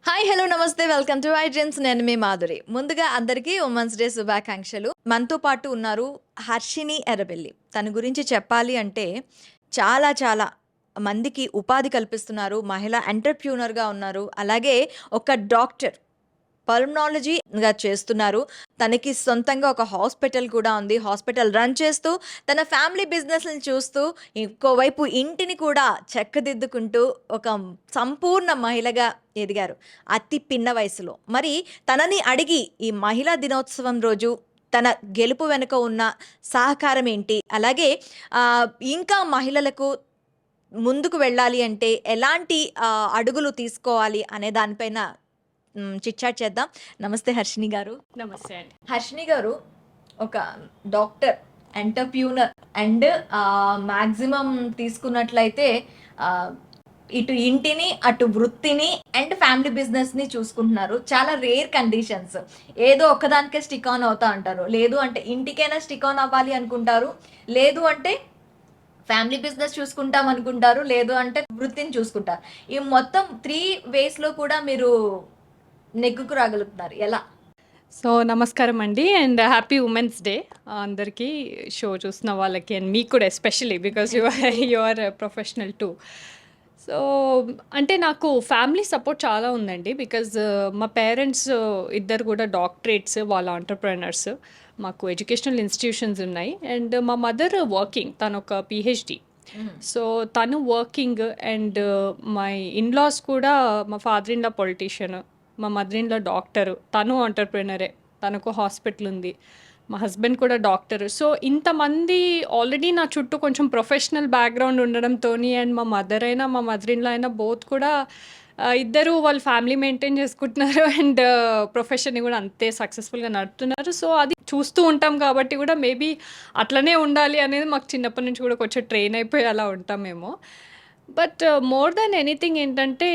Hi hello నమస్తే welcome to I dreams. నేను మీ మాధురి. ముందుగా అందరికీ ఉమెన్స్ డే శుభాకాంక్షలు. మనతో పాటు ఉన్నారు హర్షిని ఎర్రబెల్లి. తన గురించి చెప్పాలి అంటే చాలా చాలా మందికి ఉపాధి కల్పిస్తున్నారు. మహిళా ఎంటర్‌ప్రెన్యూర్‌గా ఉన్నారు. అలాగే ఒక డాక్టర్. పల్మనాలజీగా చేస్తున్నారు. తనకి సొంతంగా ఒక హాస్పిటల్ కూడా ఉంది. హాస్పిటల్ రన్ చేస్తూ, తన ఫ్యామిలీ బిజినెస్‌ని చూస్తూ, ఇంకోవైపు ఇంటిని కూడా చక్కదిద్దుకుంటూ ఒక సంపూర్ణ మహిళగా ఎదిగారు. అతి పిన్న వయసులో. మరి తనని అడిగి ఈ మహిళా దినోత్సవం రోజు తన గెలుపు వెనుక ఉన్న సహకారం ఏంటి? అలాగే ఇంకా మహిళలకు ముందుకు వెళ్ళాలి అంటే ఎలాంటి అడుగులు తీసుకోవాలి అనే దానిపైన చిట్ చాట్ చేద్దాం. నమస్తే హర్షిని గారు. నమస్తే అండి. హర్షిని గారు ఒక డాక్టర్, ఎంటర్‌ప్రెన్యూర్ అండ్ మాక్సిమం తీసుకున్నట్లయితే ఆహ్, ఇటు ఇంటిని, అటు వృత్తిని అండ్ ఫ్యామిలీ బిజినెస్‌ని చూసుకుంటున్నారు. చాలా రేర్ కండిషన్స్. ఏదో ఒక్కదానికే స్టిక్ ఆన్ అవుతా ఉంటారు. లేదు అంటే ఇంటికైనా స్టిక్ ఆన్ అవ్వాలి అనుకుంటారు. లేదు అంటే ఫ్యామిలీ బిజినెస్ చూసుకుంటాం అనుకుంటారు. లేదు అంటే వృత్తిని చూసుకుంటారు. ఈ మొత్తం 3 వేస్‌లో కూడా మీరు నెగ్గుకు రాగలుగుతున్నారు. ఎలా? సో, నమస్కారం అండి అండ్ హ్యాపీ ఉమెన్స్ డే అందరికీ, షో చూస్తున్న వాళ్ళకి అండ్ మీకు కూడా especially because you are professional too. So, అంటే నాకు ఫ్యామిలీ సపోర్ట్ చాలా ఉందండి. బికాజ్ మా పేరెంట్స్ ఇద్దరు కూడా డాక్టరేట్స్, వాళ్ళ ఎంటర్‌ప్రెన్యూర్స్. మాకు ఎడ్యుకేషనల్ ఇన్‌స్టిట్యూషన్స్ ఉన్నాయి అండ్ మా మదర్ వర్కింగ్, తనొక పీహెచ్‌డీ. సో, తను వర్కింగ్ అండ్ మై ఇన్‌లాస్ కూడా, మా ఫాదర్ ఇన్ లా పొలిటీషియన్, మా మదర్ ఇన్ లా డాక్టరు, తను ఎంటర్‌ప్రెన్యూరే, తనకు హాస్పిటల్ ఉంది. మా హస్బెండ్ కూడా డాక్టర్. సో, ఇంతమంది ఆల్రెడీ నా చుట్టూ కొంచెం ప్రొఫెషనల్ బ్యాక్‌గ్రౌండ్ ఉండడంతోని అండ్ మా మదర్ అయినా, మా మదర్ ఇన్ లా అయినా బోత్ కూడా ఇద్దరు వాళ్ళ ఫ్యామిలీ మెయింటైన్ చేసుకుంటున్నారు అండ్ ప్రొఫెషన్‌ని కూడా అంతే సక్సెస్‌ఫుల్‌గా నడుపుతున్నారు. సో, అది చూస్తూ ఉంటాం కాబట్టి కూడా మేబీ అట్లనే ఉండాలి అనేది మాకు చిన్నప్పటి నుంచి కూడా కొంచెం ట్రైన్ అయిపోయి అలా ఉంటామేమో. బట్ మోర్ దాన్ ఎనీథింగ్ ఏంటంటే,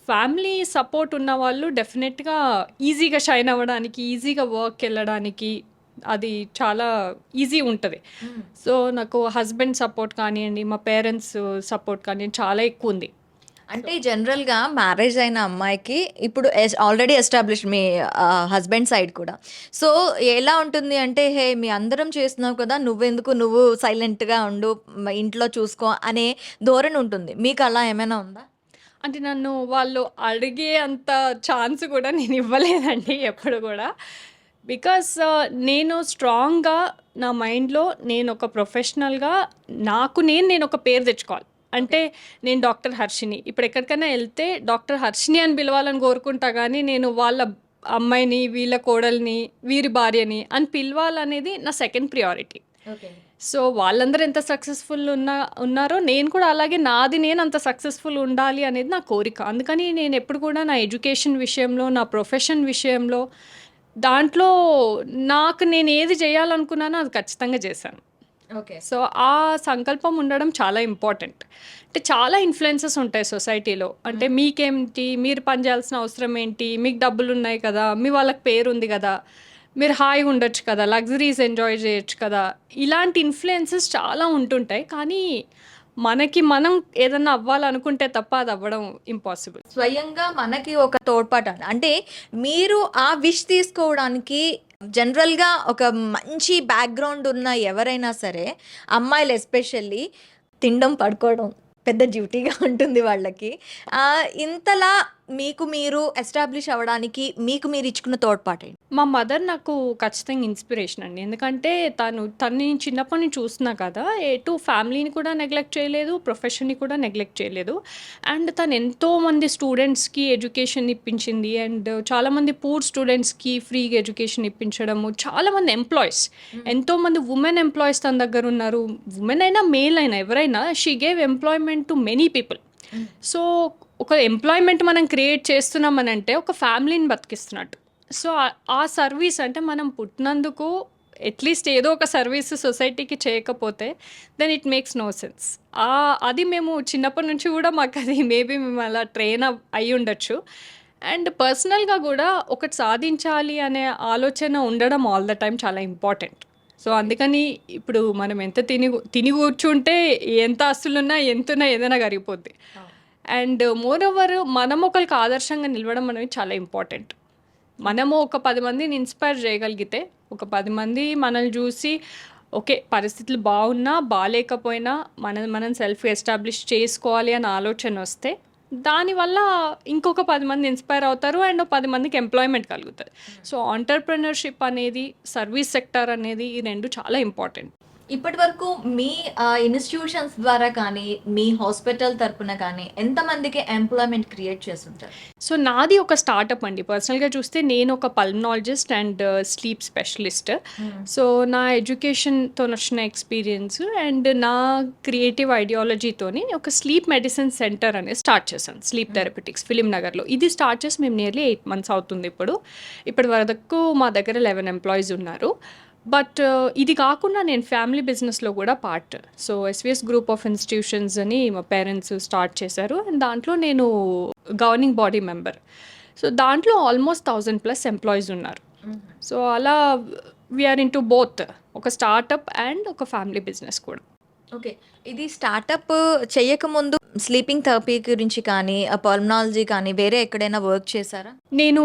ఫ్యామిలీ సపోర్ట్ ఉన్నవాళ్ళు డెఫినెట్‌గా ఈజీగా షైన్ అవ్వడానికి, ఈజీగా వర్క్‌కెళ్ళడానికి అది చాలా ఈజీ ఉంటది. హ్మ్. సో, నాకు హస్బెండ్ సపోర్ట్ కానియండి, మా పేరెంట్స్ సపోర్ట్ కానియండి చాలా ఎక్కువుంది. అంటే జనరల్‌గా మ్యారేజ్ అయిన అమ్మాయికి ఇప్పుడు ఆల్రెడీ ఎస్టాబ్లిష్డ్ మీ హస్బెండ్ సైడ్ కూడా. సో, ఎలా ఉంటుంది అంటే, "హే! మీ అందరం చేస్తున్నావు కదా! నువ్వెందుకు నువ్వు సైలెంట్‌గా ఉండు. ఇంట్లో చూసుకో" అనే ధోరణి ఉంటుంది. మీకు అలా ఏమైనా ఉందా? అంటే నన్ను వాళ్ళు అడిగే అంత ఛాన్స్ కూడా నేను ఇవ్వలేదండి ఎప్పుడు కూడా. బికాస్ నేను స్ట్రాంగ్‌గా నా మైండ్‌లో నేనొక ప్రొఫెషనల్‌గా నేనొక పేరు తెచ్చుకోవాలి. ఓకే. అంటే నేను డాక్టర్ హర్షిని. ఇప్పుడు ఎక్కడికైనా ఎళ్తే డాక్టర్ హర్షిని అని పిలవాలని కోరుకుంటా గానీ, నేను వాళ్ళ అమ్మాయిని, వీళ్ళ కోడల్ని, వీరి భార్యని అని పిలవాలనేది నా సెకండ్ ప్రియారిటీ. ఓకే. సో, వాళ్ళందరూ ఎంత సక్సెస్‌ఫుల్ ఉన్నారో నేను కూడా అలాగే నేను అంత సక్సెస్‌ఫుల్ ఉండాలి అనేది నా కోరిక. అందుకని నేనెప్పుడు కూడా నా ఎడ్యుకేషన్ విషయంలో, నా ప్రొఫెషన్ విషయంలో, దాంట్లో నాకు నేను ఏది చేయాలనుకున్నానో అది ఖచ్చితంగా చేశాను. ఓకే. సో, ఆ సంకల్పం ఉండడం చాలా ఇంపార్టెంట్. అంటే చాలా ఇన్‌ఫ్లుయెన్సెస్ ఉంటాయి సొసైటీలో. అంటే హ్మ్. మీకేంటి? మీరు పని చేయాల్సిన అవసరం ఏంటి? మీకు డబ్బులున్నాయి కదా! మీ వాళ్ళకి పేరుంది గదా! మీరు హాయిగా ఉండొచ్చు కదా! లగ్జరీస్ ఎంజాయ్ చేయొచ్చు కదా! ఇలాంటి ఇన్‌ఫ్లుయెన్సెస్ చాలా ఉంటుంటాయి. కానీ మనకి మనం ఏదన్నా అవ్వాలనుకుంటే తప్ప అది అవ్వడం ఇంపాసిబుల్. స్వయంగా మనకి ఒక తోడ్పాటు అంటే మీరు ఆ విష్ తీసుకోవడానికి జనరల్‌గా ఒక మంచి బ్యాక్‌గ్రౌండ్ ఉన్న ఎవరైనా సరే, అమ్మాయిలు ఎస్పెషల్లీ తినడం, పడుకోవడం పెద్ద డ్యూటీగా ఉంటుంది వాళ్ళకి. ఇంతలా మీకు మీరు ఎస్టాబ్లిష్ అవ్వడానికి మీకు మీరు ఇచ్చుకున్న తోడ్పాటేంటి? మా మదర్ నాకు ఖచ్చితంగా ఇన్స్పిరేషన్ అండి. ఎందుకంటే తనని చిన్నప్పటి నుంచి చూస్తున్నా కదా! ఎటు ఫ్యామిలీని కూడా నెగ్లెక్ట్ చేయలేదు, ప్రొఫెషన్‌ని కూడా నెగ్లెక్ట్ చేయలేదు. అండ్ తను ఎంతోమంది స్టూడెంట్స్‌కి ఎడ్యుకేషన్ ఇప్పించింది. అండ్ చాలామంది పూర్ స్టూడెంట్స్‌కి ఫ్రీగా ఎడ్యుకేషన్ ఇప్పించడము. చాలామంది ఎంప్లాయీస్, హ్మ్. ఎంతోమంది వుమెన్ ఎంప్లాయీస్ తన దగ్గర ఉన్నారు. వుమెన్ అయినా, మేల్ అయినా ఎవరైనా she gave employment to many people. హ్మ్. సో, ఒక ఎంప్లాయ్‌మెంట్ మనం క్రియేట్ చేస్తున్నామనంటే ఒక ఫ్యామిలీని బతికిస్తున్నట్టు. సో, ఆ సర్వీస్ అంటే మనం పుట్టినందుకు అట్‌లీస్ట్ ఏదో ఒక సర్వీస్ సొసైటీకి చేయకపోతే then it makes no sense. అది మేము చిన్నప్పటి నుంచి కూడా మాకది మేబీ మేము అలా ట్రైన్ అయ్యుండొచ్చు. అండ్ పర్సనల్‌గా గూడా ఒకటి సాధించాలి అనే ఆలోచన ఉండడం ఆల్ ద టైమ్ చాలా ఇంపార్టెంట్. సో, అందుకని ఇప్పుడు మనం ఎంత తిని కూర్చుంటే ఎంత ఆస్తులున్నా, ఎంతున్నా ఏదైనా కరిగిపోద్ది. అవును. అండ్ మోర్ ఓవర్ మనం ఒకరికి ఆదర్శంగా నిలవడం అనేది చాలా ఇంపార్టెంట్. మనము ఒక 10 మందిని ఇన్స్పైర్ చేయగలిగితే, ఒక 10 మంది మనల్ని చూసి ఓకే పరిస్థితులు బాగున్నా బాగాలేకపోయినా మనం సెల్ఫ్ ఎస్టాబ్లిష్ చేసుకోవాలి అనే ఆలోచన వస్తే దానివల్ల ఇంకొక 10 మంది ఇన్స్పైర్ అవుతారు అండ్ 10 మందికి ఎంప్లాయ్మెంట్ కలుగుతుంది. సో ఆంటర్ప్రెన్యూర్షిప్ అనేది, సర్వీస్ సెక్టర్ అనేది ఈ రెండు చాలా ఇంపార్టెంట్. ఇప్పటి వరకు మీ ఇన్స్టిట్యూషన్స్ ద్వారా కానీ మీ హాస్పిటల్ తరపున కానీ ఎంతమందికి ఎంప్లాయ్మెంట్ క్రియేట్ చేస్తుంటారు? సో నాది ఒక స్టార్టప్ అండి. పర్సనల్గా చూస్తే నేను ఒక pulmonologist and sleep specialist. So నా ఎడ్యుకేషన్తో వచ్చిన ఎక్స్పీరియన్స్ అండ్ నా క్రియేటివ్ ఐడియాలజీతోని ఒక స్లీప్ మెడిసిన్ సెంటర్ అనేది స్టార్ట్ చేశాను, స్లీప్ థెరపెటిక్స్ ఫిలిం నగర్లో. ఇది స్టార్ట్ చేసి మేము నియర్లీ 8 months అవుతుంది. ఇప్పటి వరకు మా దగ్గర 11 ఎంప్లాయీస్ ఉన్నారు. బట్ ఇది కాకుండా నేను ఫ్యామిలీ బిజినెస్లో కూడా part. So SVS group of institutions అని మా పేరెంట్స్ స్టార్ట్ చేశారు అండ్ దాంట్లో నేను గవర్నింగ్ బాడీ మెంబర్. సో దాంట్లో ఆల్మోస్ట్ 1000+ ఎంప్లాయీస్ ఉన్నారు. సో అలా వీఆర్ ఇన్ టు బోత్, ఒక స్టార్టప్ అండ్ ఒక ఫ్యామిలీ బిజినెస్ కూడా. ఓకే. ఇది స్టార్టప్ చేయకముందు స్లీపింగ్ థెరపీ గురించి కానీ పల్మనాలజీ కానీ వేరే ఎక్కడైనా వర్క్ చేశారా? నేను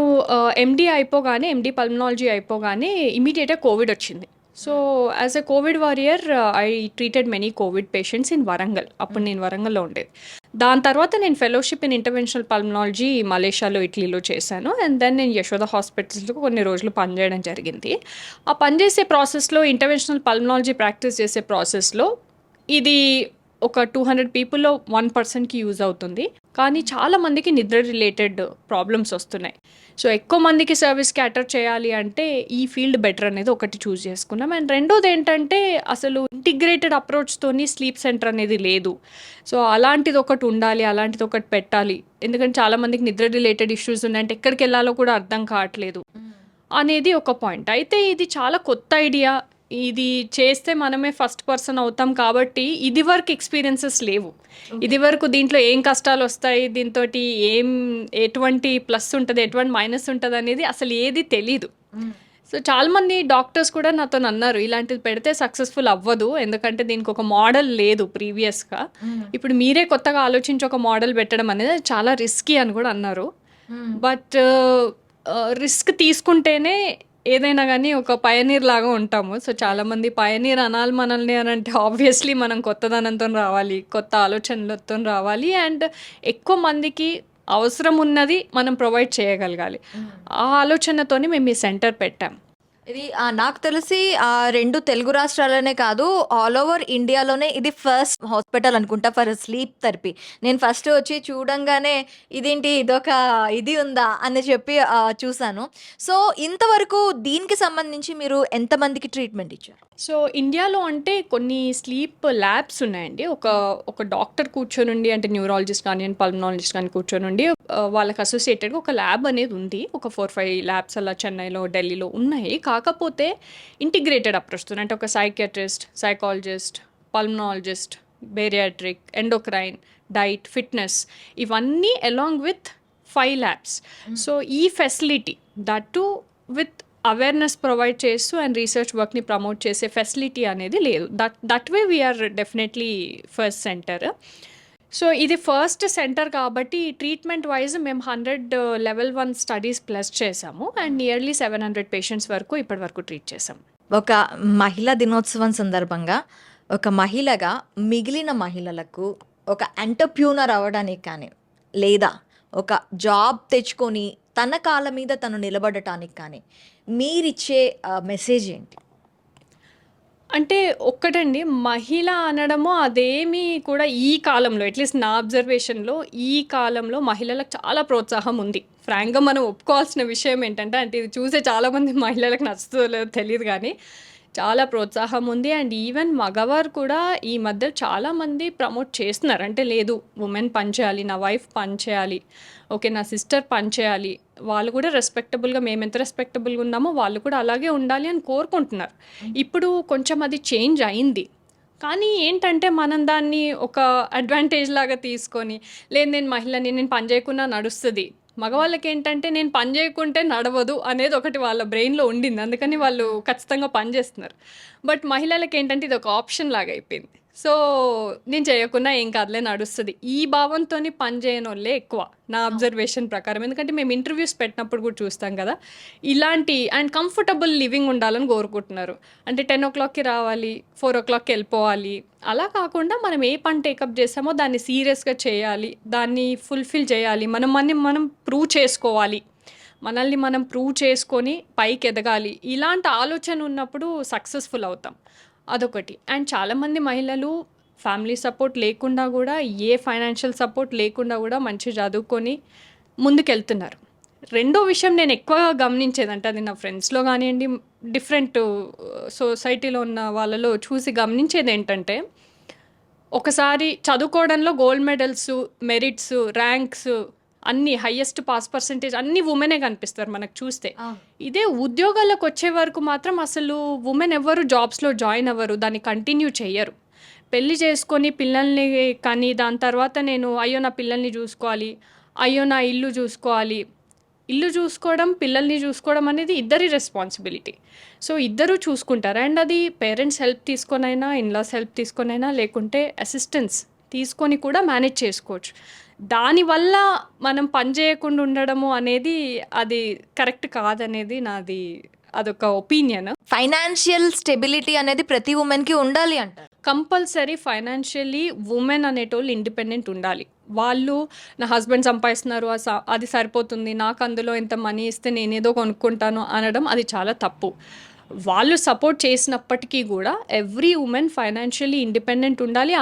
ఎండి పల్మనాలజీ అయిపోగానే ఇమీడియట్గా కోవిడ్ వచ్చింది. So as a COVID warrior I treated many COVID patients in Warangal. అప్పుడు నేను వరంగల్లో ఉండేది. దాని తర్వాత నేను ఫెలోషిప్ ఇన్ ఇంటర్వెన్షనల్ పల్మనాలజీ మలేషియాలో, ఇటలీలో చేశాను. అండ్ దెన్ నేను యశోద హాస్పిటల్స్లో కొన్ని రోజులు పనిచేయడం జరిగింది. ఆ పనిచేసే ప్రాసెస్లో, ఇంటర్వెన్షనల్ పల్మనాలజీ ప్రాక్టీస్ చేసే ప్రాసెస్లో ఇది ఒక 200 పీపుల్లో 1%కి యూజ్ అవుతుంది. కానీ చాలామందికి నిద్ర రిలేటెడ్ ప్రాబ్లమ్స్ వస్తున్నాయి. సో ఎక్కువ మందికి సర్వీస్ క్యాటర్ చేయాలి అంటే ఈ ఫీల్డ్ బెటర్ అనేది ఒకటి చూస్ చేసుకున్నాం. అండ్ రెండోది ఏంటంటే అసలు ఇంటిగ్రేటెడ్ అప్రోచ్తోని స్లీప్ సెంటర్ అనేది లేదు. సో అలాంటిది ఒకటి ఉండాలి, అలాంటిది ఒకటి పెట్టాలి. ఎందుకంటే చాలామందికి నిద్ర రిలేటెడ్ ఇష్యూస్ ఉన్నాయంటే ఎక్కడికి వెళ్ళాలో కూడా అర్థం కావట్లేదు అనేది ఒక పాయింట్. అయితే ఇది చాలా కొత్త ఐడియా. ఇది చేస్తే మనమే ఫస్ట్ పర్సన్ అవుతాం కాబట్టి ఇది వరకు ఎక్స్పీరియన్సెస్ లేవు. ఇది వరకు దీంట్లో ఏం కష్టాలు వస్తాయి, దీంతో ఎటువంటి ప్లస్ ఉంటుంది, ఎటువంటి మైనస్ ఉంటుంది అనేది అసలు ఏది తెలీదు. సో చాలామంది డాక్టర్స్ కూడా నాతో అన్నారు ఇలాంటిది పెడితే సక్సెస్ఫుల్ అవ్వదు, ఎందుకంటే దీనికి ఒక మోడల్ లేదు ప్రీవియస్గా. ఇప్పుడు మీరే కొత్తగా ఆలోచించి ఒక మోడల్ పెట్టడం అనేది చాలా రిస్కీ అని కూడా అన్నారు. బట్ రిస్క్ తీసుకుంటేనే ఏదైనా కానీ ఒక పయనీర్ లాగా ఉంటాము. సో చాలామంది పయనీర్ అనాలి మనల్ని అని అంటే ఆబ్వియస్లీ మనం కొత్తదనంతో రావాలి, కొత్త ఆలోచనలతో రావాలి అండ్ ఎక్కువ మందికి అవసరం ఉన్నది మనం ప్రొవైడ్ చేయగలగాలి. ఆ ఆలోచనతోని మేము ఈ సెంటర్ పెట్టాం. ఇది నాకు తెలిసి 2 తెలుగు రాష్ట్రాలనే కాదు, ఆల్ ఓవర్ ఇండియాలోనే ఇది ఫస్ట్ హాస్పిటల్ అనుకుంటా ఫర్ స్లీప్ థెరపీ. నేను ఫస్ట్ వచ్చి చూడంగానే ఇదేంటి ఇదొక ఇది ఉందా అని చెప్పి చూశాను. సో ఇంతవరకు దీనికి సంబంధించి మీరు ఎంతమందికి ట్రీట్మెంట్ ఇచ్చారు? సో ఇండియాలో అంటే కొన్ని స్లీప్ ల్యాబ్స్ ఉన్నాయండి. ఒక డాక్టర్ కూర్చొనుండి, అంటే న్యూరాలజిస్ట్ కానీ పల్మనాలజిస్ట్ కానీ కూర్చొనుండి వాళ్ళకి అసోసియేటెడ్గా ఒక ల్యాబ్ అనేది ఉంది. ఒక 4-5 ల్యాబ్స్ అలా చెన్నైలో, ఢిల్లీలో ఉన్నాయి. కాకపోతే ఇంటిగ్రేటెడ్ అప్రోచ్, అంటే ఒక psychiatrist, psychologist, pulmonologist, bariatric, endocrine, diet, fitness ఇవన్నీ అలాంగ్ విత్ 5 ల్యాబ్స్. సో ఈ facility that to with awareness provide చేస్తూ అండ్ రీసెర్చ్ వర్క్ని ప్రమోట్ చేసే ఫెసిలిటీ అనేది లేదు. That way we are definitely first centre. So ఇది ఫస్ట్ సెంటర్ కాబట్టి ట్రీట్మెంట్ వైజ్ మేము 100 లెవెల్ 1 స్టడీస్ ప్లస్ చేసాము అండ్ నియర్లీ 700 పేషెంట్స్ వరకు ఇప్పటి వరకు ట్రీట్ చేసాం. ఒక మహిళా దినోత్సవం సందర్భంగా ఒక మహిళగా మిగిలిన మహిళలకు ఒక ఎంటర్‌ప్రెన్యూర్ అవ్వడానికి కానీ, లేదా ఒక జాబ్ తెచ్చుకొని తన కాళ్ళ మీద తను నిలబడటానికి కానీ మీరిచ్చే మెసేజ్ ఏంటి? అంటే ఒక్కటండి, మహిళ అనడము అదేమీ కూడా ఈ కాలంలో, అట్లీస్ట్ నా అబ్జర్వేషన్లో ఈ కాలంలో మహిళలకు చాలా ప్రోత్సాహం ఉంది. ఫ్రాంక్గా మనం ఒప్పుకోవాల్సిన విషయం ఏంటంటే, అంటే ఇది చూసే చాలామంది మహిళలకు నచ్చుతుందో లేదో తెలియదు కానీ చాలా ప్రోత్సాహం ఉంది. అండ్ ఈవెన్ మగవారు కూడా ఈ మధ్య చాలామంది ప్రమోట్ చేస్తున్నారు. అంటే లేదు, ఉమెన్ పని చేయాలి, నా వైఫ్ పని చేయాలి, ఓకే నా సిస్టర్ పని చేయాలి, వాళ్ళు కూడా రెస్పెక్టబుల్గా, మేము ఎంత రెస్పెక్టబుల్గా ఉన్నామో వాళ్ళు కూడా అలాగే ఉండాలి అని కోరుకుంటున్నారు. ఇప్పుడు కొంచెం అది చేంజ్ అయింది. కానీ ఏంటంటే మనం దాన్ని ఒక అడ్వాంటేజ్ లాగా తీసుకొని, లేదు నేను మహిళని, నేను పని చేయకుండా నడుస్తుంది, మగవాళ్ళకి ఏంటంటే నేను పని చేయకుంటే నడవదు అనేది ఒకటి వాళ్ళ బ్రెయిన్లో ఉండింది, అందుకని వాళ్ళు ఖచ్చితంగా పని చేస్తున్నారు. బట్ మహిళలకి ఏంటంటే ఇది ఒక ఆప్షన్ లాగా అయిపోయింది. సో నేను చేయకున్నా ఏం కాదులే నడుస్తుంది ఈ భావంతో పని చేయని వాళ్ళే ఎక్కువ నా అబ్జర్వేషన్ ప్రకారం. ఎందుకంటే మేము ఇంటర్వ్యూస్ పెట్టినప్పుడు కూడా చూస్తాం కదా, ఇలాంటి అండ్ కంఫర్టబుల్ లివింగ్ ఉండాలని కోరుకుంటున్నారు. అంటే 10 o'clockకి రావాలి, 4 o'clockకి వెళ్ళిపోవాలి. అలా కాకుండా మనం ఏ పని టేకప్ చేసామో దాన్ని సీరియస్గా చేయాలి, దాన్ని ఫుల్ఫిల్ చేయాలి, మనం ప్రూవ్ చేసుకోవాలి, మనల్ని మనం ప్రూవ్ చేసుకొని పైకి ఎదగాలి. ఇలాంటి ఆలోచన ఉన్నప్పుడు సక్సెస్ఫుల్ అవుతాం. అదొకటి. అండ్ చాలామంది మహిళలు ఫ్యామిలీ సపోర్ట్ లేకుండా కూడా, ఏ ఫైనాన్షియల్ సపోర్ట్ లేకుండా కూడా మంచిగా చదువుకొని ముందుకెళ్తున్నారు. రెండో విషయం నేను ఎక్కువగా గమనించేదంటే, అది నా ఫ్రెండ్స్లో కానివ్వండి, డిఫరెంట్ సొసైటీలో ఉన్న వాళ్ళలో చూసి గమనించేది ఏంటంటే, ఒకసారి చదువుకోవడంలో గోల్డ్ మెడల్స్, మెరిట్స్, ర్యాంక్స్ అన్నీ హైయెస్ట్ పాస్ పర్సెంటేజ్ అన్ని ఉమెనే కనిపిస్తారు మనకు చూస్తే. ఇదే ఉద్యోగాలకు వచ్చే వరకు మాత్రం అసలు ఉమెన్ ఎవరు జాబ్స్లో జాయిన్ అవ్వరు, దాన్ని కంటిన్యూ చెయ్యరు. పెళ్లి చేసుకొని పిల్లల్ని కానీ దాని తర్వాత అయ్యో నా పిల్లల్ని చూసుకోవాలి, అయ్యో నా ఇల్లు చూసుకోవాలి. ఇల్లు చూసుకోవడం, పిల్లల్ని చూసుకోవడం అనేది ఇద్దరి రెస్పాన్సిబిలిటీ. సో ఇద్దరూ చూసుకుంటారు. అండ్ అది పేరెంట్స్ హెల్ప్ తీసుకొనైనా, ఇన్లాస్ హెల్ప్ తీసుకొనైనా, లేకుంటే అసిస్టెన్స్ తీసుకొని కూడా మేనేజ్ చేసుకోవచ్చు. దానివల్ల మనం పని చేయకుండా ఉండడము అనేది అది కరెక్ట్ కాదనేది అదొక ఒపీనియన్. ఫైనాన్షియల్ స్టెబిలిటీ అనేది ప్రతి ఉమెన్కి ఉండాలి అంటారు. కంపల్సరీ ఫైనాన్షియలీ ఉమెన్ అనేటోళ్ళు ఇండిపెండెంట్ ఉండాలి. వాళ్ళు నా హస్బెండ్ సంపాదిస్తున్నారు, అది సరిపోతుంది, నాకు అందులో ఇంత మనీ ఇస్తే నేనేదో కొనుక్కుంటాను అనడం అది చాలా తప్పు. వాళ్ళు సపోర్ట్ చేసినప్పటికీ కూడా ఎవ్రీ ఉమెన్ ఫైనాన్షియలీ ఇండిపెండెంట్ ఉండాలి.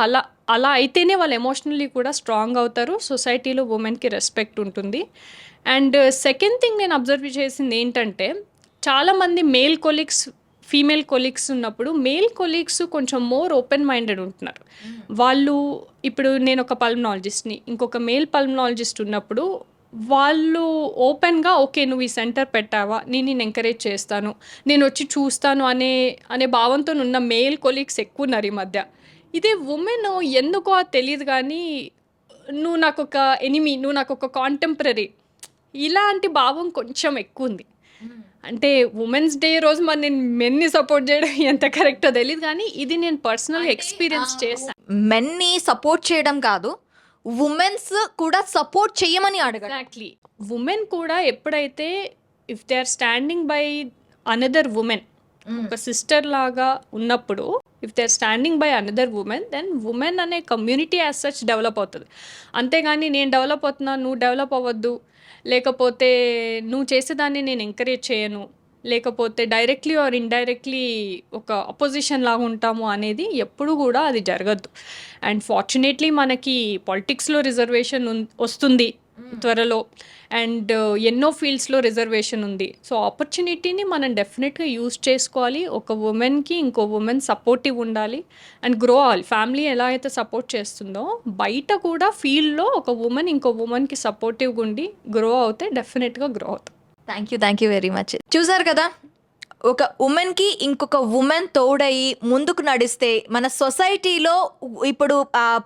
అలా అయితేనే వాళ్ళు ఎమోషనల్లీ కూడా స్ట్రాంగ్ అవుతారు. సొసైటీలో ఉమెన్కి రెస్పెక్ట్ ఉంటుంది. అండ్ సెకండ్ థింగ్ నేను అబ్జర్వ్ చేసింది ఏంటంటే, చాలామంది మేల్ కొలీగ్స్, ఫీమేల్ కొలీగ్స్ ఉన్నప్పుడు మేల్ కొలీగ్స్ కొంచెం మోర్ ఓపెన్ మైండెడ్ ఉంటున్నారు. వాళ్ళు ఇప్పుడు నేను ఒక పల్మనాలజిస్ట్ని, ఇంకొక మేల్ పల్మనాలజిస్ట్ ఉన్నప్పుడు వాళ్ళు ఓపెన్గా ఓకే నువ్వు ఈ సెంటర్ పెట్టావా, నేను ఎంకరేజ్ చేస్తాను, నేను వచ్చి చూస్తాను అనే భావంతో ఉన్న మేల్ కొలీగ్స్ ఎక్కువ ఉన్నారు ఈ మధ్య. ఇదే ఉమెన్ ఎందుకో తెలియదు కానీ, నువ్వు నాకు ఒక ఎనిమీ, నువ్వు నాకు ఒక కాంటెంపరీ, ఇలాంటి భావం కొంచెం ఎక్కువ ఉంది. అంటే ఉమెన్స్ డే రోజు మరి నేను మెన్ని సపోర్ట్ చేయడం ఎంత కరెక్టో తెలియదు కానీ, ఇది నేను పర్సనల్గా ఎక్స్పీరియన్స్ చేశాను. మెన్ని సపోర్ట్ చేయడం కాదు, ఉమెన్స్ కూడా సపోర్ట్ చేయమని అడగడం. ఎగ్జాక్ట్లీ. ఉమెన్ కూడా ఎప్పుడైతే if they are standing by another women, ఒక సిస్టర్ లాగా ఉన్నప్పుడు, if they are standing by another women, then women అనే కమ్యూనిటీ యాజ్ సచ్ డెవలప్ అవుతుంది. అంతేగాని నేను డెవలప్ అవుతున్నా నువ్వు డెవలప్ అవ్వద్దు, లేకపోతే నువ్వు చేసేదాన్ని నేను ఎంకరేజ్ చేయను, లేకపోతే డైరెక్ట్లీ ఆర్ ఇండైరెక్ట్లీ ఒక అపోజిషన్ లాగా ఉంటాము అనేది ఎప్పుడు కూడా అది జరగద్దు. అండ్ ఫార్చునేట్లీ మనకి పాలిటిక్స్లో రిజర్వేషన్ వస్తుంది త్వరలో, అండ్ ఎన్నో ఫీల్డ్స్లో రిజర్వేషన్ ఉంది. సో ఆపర్చునిటీని మనం డెఫినెట్గా యూజ్ చేసుకోవాలి. ఒక ఉమెన్కి ఇంకో ఉమెన్ సపోర్టివ్ ఉండాలి అండ్ గ్రో అవ్వాలి. ఫ్యామిలీ ఎలా అయితే సపోర్ట్ చేస్తుందో, బయట కూడా ఫీల్డ్లో ఒక ఉమెన్ ఇంకో ఉమెన్కి సపోర్టివ్గా ఉండి గ్రో అవుతే డెఫినెట్గా గ్రో అవుతాం. Thank you very much. చూసారు కదా, ఒక ఉమెన్కి ఇంకొక ఉమెన్ తోడయి ముందుకు నడిస్తే మన సొసైటీలో ఇప్పుడు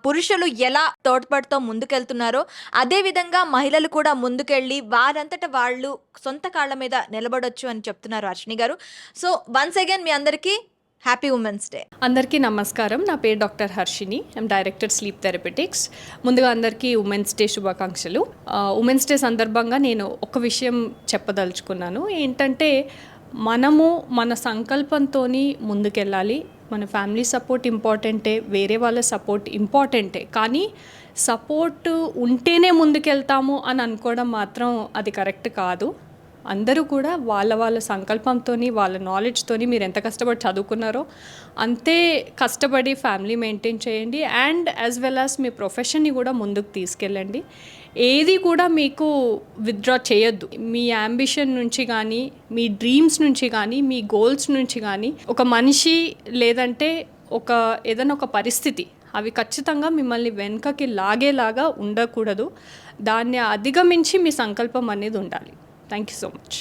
పురుషులు ఎలా తోడ్పడుతూ ముందుకెళ్తున్నారో అదే విధంగా మహిళలు కూడా ముందుకెళ్ళి వారంతట వాళ్ళు సొంత కాళ్ళ మీద నిలబడొచ్చు అని చెప్తున్నారు హర్షిని గారు. సో వన్స్ అగైన్ మీ అందరికీ హ్యాపీ ఉమెన్స్ డే. అందరికీ నమస్కారం. నా పేరు doctor Harshini. I'm director sleep therapeutics. ముందుగా అందరికీ ఉమెన్స్ డే శుభాకాంక్షలు. ఉమెన్స్ డే సందర్భంగా నేను ఒక విషయం చెప్పదలుచుకున్నాను. ఏంటంటే, మనము మన సంకల్పంతో ముందుకెళ్ళాలి. మన ఫ్యామిలీ సపోర్ట్ ఇంపార్టెంటే, వేరే వాళ్ళ సపోర్ట్ ఇంపార్టెంటే, కానీ సపోర్ట్ ఉంటేనే ముందుకెళ్తాము అని అనుకోవడం మాత్రం అది కరెక్ట్ కాదు. అందరూ కూడా వాళ్ళ సంకల్పంతో, వాళ్ళ నాలెడ్జ్తో, మీరు ఎంత కష్టపడి చదువుకున్నారో అంతే కష్టపడి ఫ్యామిలీ మెయింటైన్ చేయండి. అండ్ యాజ్ వెల్ యాజ్ మీ ప్రొఫెషన్ని కూడా ముందుకు తీసుకెళ్ళండి. ఏది కూడా మీకు విత్డ్రా చేయొద్దు. మీ యాంబిషన్ నుంచి కానీ, మీ డ్రీమ్స్ నుంచి కానీ, మీ గోల్స్ నుంచి కానీ, ఒక మనిషి లేదంటే ఏదైనా ఒక పరిస్థితి, అవి ఖచ్చితంగా మిమ్మల్ని వెనుకకి లాగేలాగా ఉండకూడదు. దాన్ని అధిగమించి మీ సంకల్పం అనేది ఉండాలి. Thank you so much.